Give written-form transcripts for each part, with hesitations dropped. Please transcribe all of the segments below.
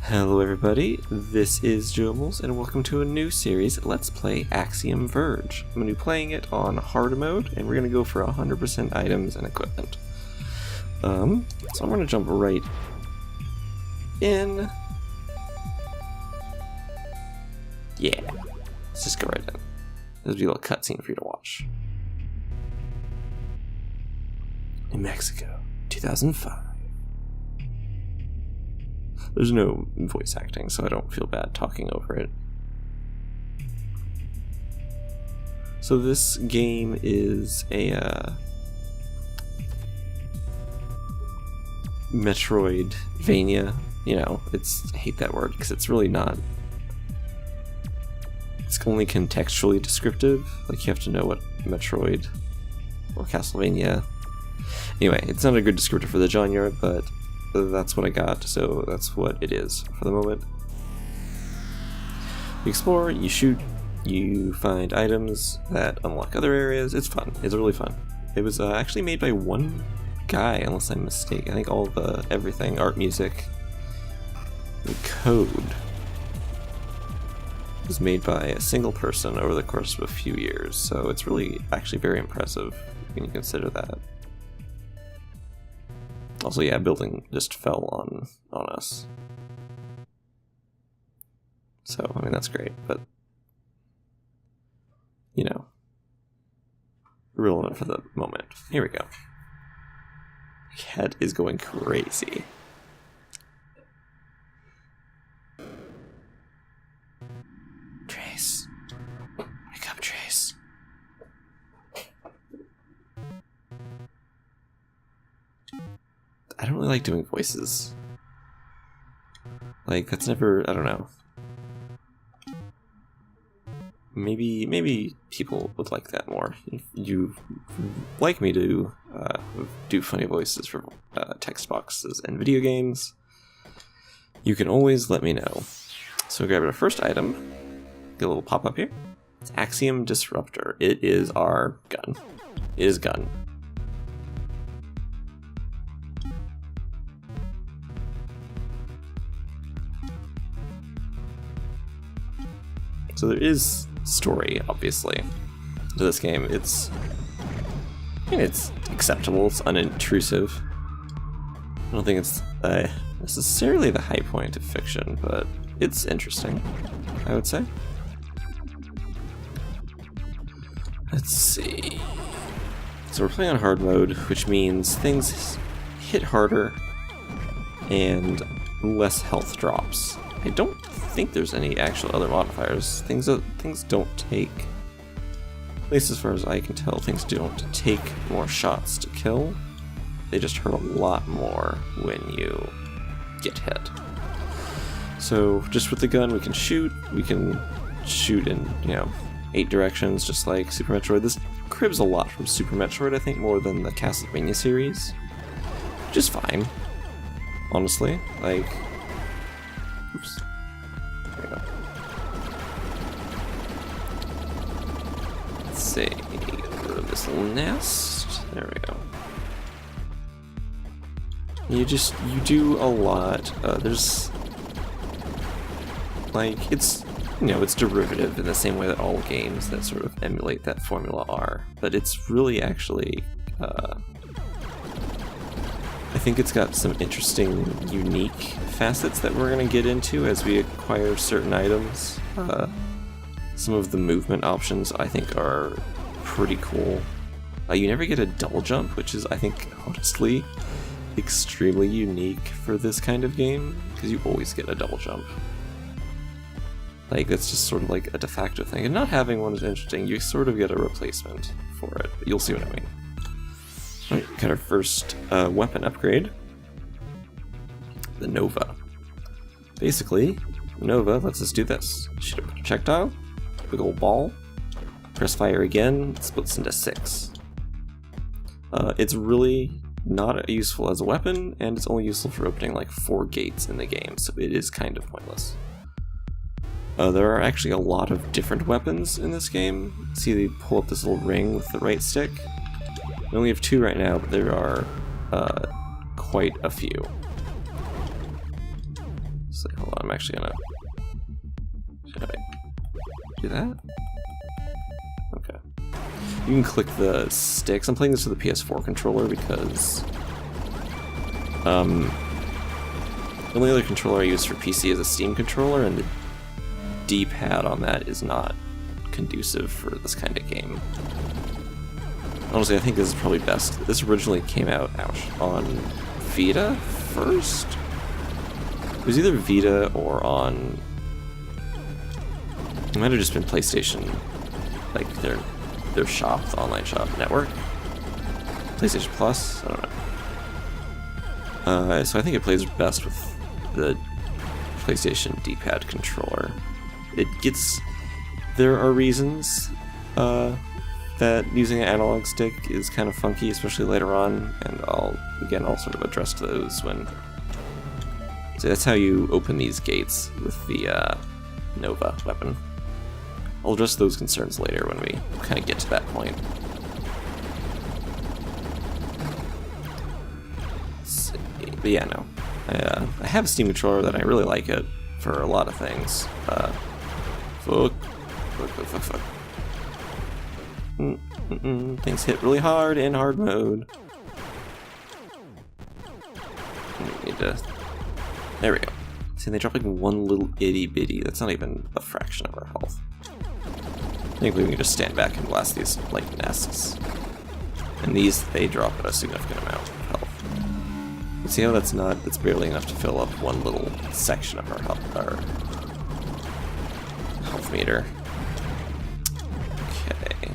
Hello everybody, this is Joebles, and welcome to a new series, Let's Play Axiom Verge. I'm going to be playing it on hard mode, and we're going to go for 100% items and equipment. So I'm going to jump right in. Yeah, let's just go right in. This will be a little cutscene for you to watch. New Mexico, 2005. There's no voice acting, so I don't feel bad talking over it. So this game is a Metroidvania. You know, I hate that word because it's really not. It's only contextually descriptive. Like, you have to know what Metroid or Castlevania. Anyway, it's not a good descriptor for the genre, but that's what I got, so that's what it is for the moment. You explore, you shoot, you find items that unlock other areas. It's fun. It's really fun. It was actually made by one guy, unless I'm mistaken. I think all the everything, art, music, the code was made by a single person over the course of a few years, so it's really actually very impressive when you consider that. Also, yeah, building just fell on us. So, I mean, that's great, but, you know, irrelevant for the moment. Here we go. Head is going crazy. Trace. Wake up, Trace. I don't really like doing voices. Like, that's never, I don't know. Maybe people would like that more. If you like me to do funny voices for text boxes and video games, you can always let me know. So grab our first item. Get a little pop-up here. It's Axiom Disruptor. It is our gun. It is gun. So there is story, obviously, to this game. It's acceptable, it's unintrusive. I don't think it's necessarily the high point of fiction, but it's interesting, I would say. Let's see. So we're playing on hard mode, which means things hit harder and less health drops. I don't think there's any actual other modifiers. Things don't take, at least as far as I can tell, things don't take more shots to kill. They just hurt a lot more when you get hit. So just with the gun, we can shoot in, 8 directions, just like Super Metroid. This cribs a lot from Super Metroid, I think, more than the Castlevania series. Which is fine, honestly. Like, oops. There we go. Let's see. Get rid of this little nest. There we go. You do a lot. There's, like, it's derivative in the same way that all games that sort of emulate that formula are. But it's really actually, I think it's got some interesting, unique facets that we're going to get into as we acquire certain items. Some of the movement options I think are pretty cool. You never get a double jump, which is, I think, honestly, extremely unique for this kind of game, because you always get a double jump. Like, that's just sort of like a de facto thing. And not having one is interesting. You sort of get a replacement for it, but you'll see what I mean. Alright, got our first weapon upgrade. The Nova. Basically, the Nova lets us do this. Shoot a projectile, big old ball, press fire again, it splits into 6. It's really not useful as a weapon, and it's only useful for opening like 4 gates in the game, so it is kind of pointless. There are actually a lot of different weapons in this game. See, they pull up this little ring with the right stick. We only have 2 right now, but there are quite a few. So hold on, I'm actually gonna... Should I do that? Okay. You can click the sticks. I'm playing this with the PS4 controller because... the only other controller I use for PC is a Steam controller, and the D-pad on that is not conducive for this kind of game. Honestly, I think this is probably best. This originally came out, on Vita first? It was either Vita or on... It might have just been PlayStation, like their shop, the online shop network. PlayStation Plus? I don't know. So I think it plays best with the PlayStation D-pad controller. It gets... There are reasons that using an analog stick is kind of funky, especially later on, and I'll sort of address those when... So that's how you open these gates with the Nova weapon. I'll address those concerns later when we kind of get to that point. Let's see. But yeah, no. I have a Steam controller that I really like it for a lot of things. Fuck. Things hit really hard in hard mode. Need to... There we go. See, they drop like one little itty bitty. That's not even a fraction of our health. I think we can just stand back and blast these like nests. And these, they drop at a significant amount of health. But see how that's barely enough to fill up one little section of our health meter. Okay.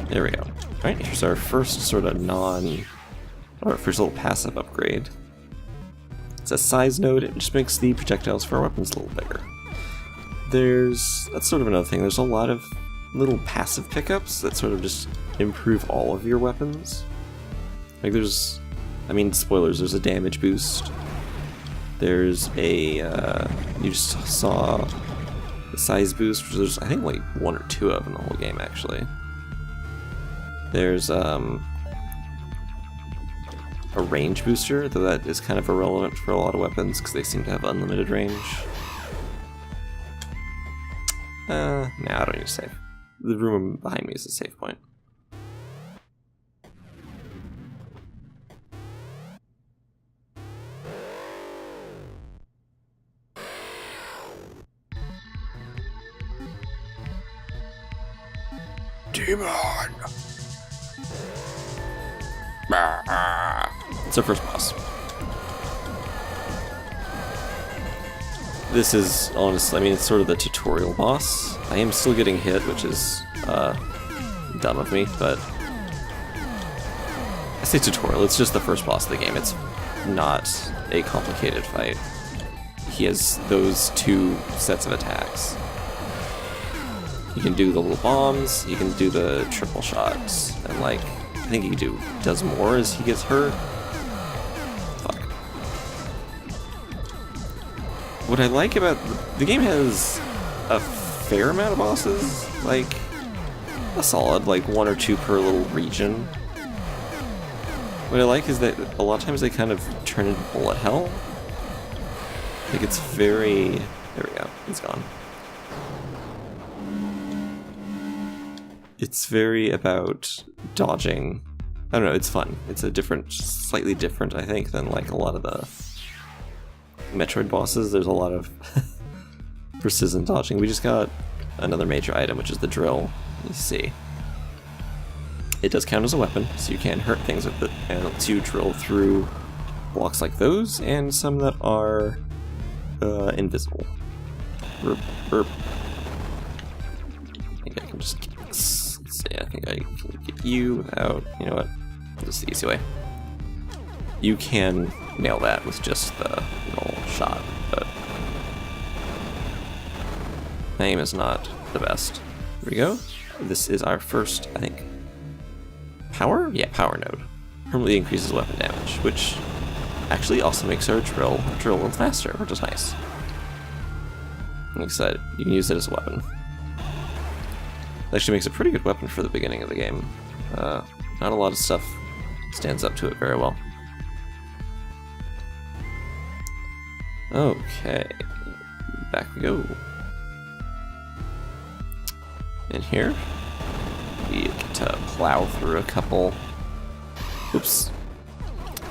There we go. Alright, here's our first sort of first little passive upgrade. It's a size node. It just makes the projectiles for our weapons a little bigger. That's sort of another thing. There's a lot of little passive pickups that sort of just improve all of your weapons. Like spoilers, there's a damage boost. There's a, you just saw the size boost, which there's, I think, like one or two of in the whole game, actually. There's, a range booster, though that is kind of irrelevant for a lot of weapons because they seem to have unlimited range. Nah, I don't need to save. The room behind me is a save point. Demon! It's our first boss. This is honestly, it's sort of the tutorial boss. I am still getting hit, which is dumb of me, but I say tutorial, it's just the first boss of the game. It's not a complicated fight. He has those two sets of attacks. You can do the little bombs, you can do the triple shots, and like, I think he does more as he gets hurt. Fuck. What I like about the game has a fair amount of bosses, like a solid, like one or two per little region. What I like is that a lot of times they kind of turn into bullet hell. Like it's very... There we go, it's gone. It's very about dodging. I don't know, it's fun. It's slightly different, I think, than like a lot of the Metroid bosses. There's a lot of precision dodging. We just got another major item, which is the drill. You see. It does count as a weapon, so you can hurt things with it, and it lets you drill through blocks like those, and some that are invisible. I think I can just... I think I can get you without, you know what, this is the easy way. You can nail that with just the little shot, but my aim is not the best. Here we go. This is our first, I think, power? Yeah, power node. Permanently increases weapon damage, which actually also makes our drill a little faster, which is nice. I'm excited. You can use it as a weapon. Actually makes a pretty good weapon for the beginning of the game. Not a lot of stuff stands up to it very well. Okay, back we go. In here, we get to plow through a couple. Oops.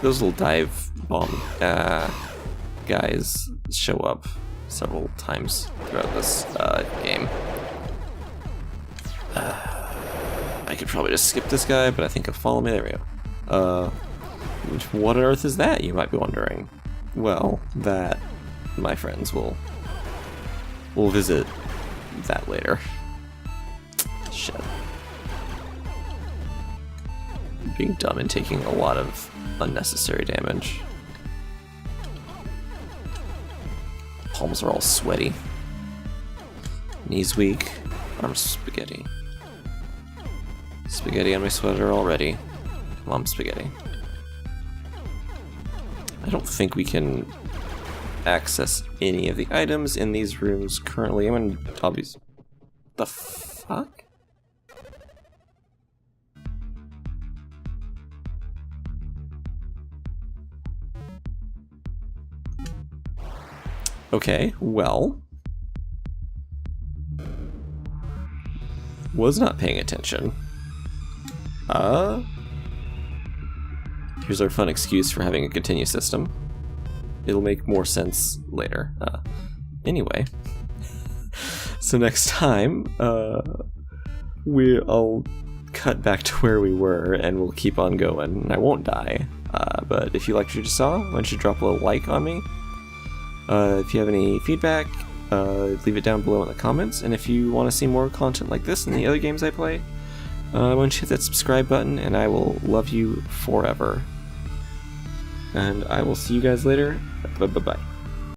Those little dive bomb guys show up several times throughout this game. I could probably just skip this guy, but I think he'll follow me. There we go. What on earth is that, you might be wondering? Well, that, my friends, we'll visit that later. Shit. Being dumb and taking a lot of unnecessary damage. Palms are all sweaty. Knees weak. Arms spaghetti. Spaghetti on my sweater already. Mom spaghetti. I don't think we can access any of the items in these rooms currently. I'm gonna obviously. The fuck? Okay, well. Was not paying attention. Here's our fun excuse for having a continue system. It'll make more sense later. Anyway. So next time, I'll cut back to where we were and we'll keep on going. I won't die. But if you liked what you just saw, why don't you drop a little like on me? If you have any feedback, leave it down below in the comments. And if you want to see more content like this and the other games I play, why don't you hit that subscribe button and I will love you forever. And I will see you guys later. Bye-bye.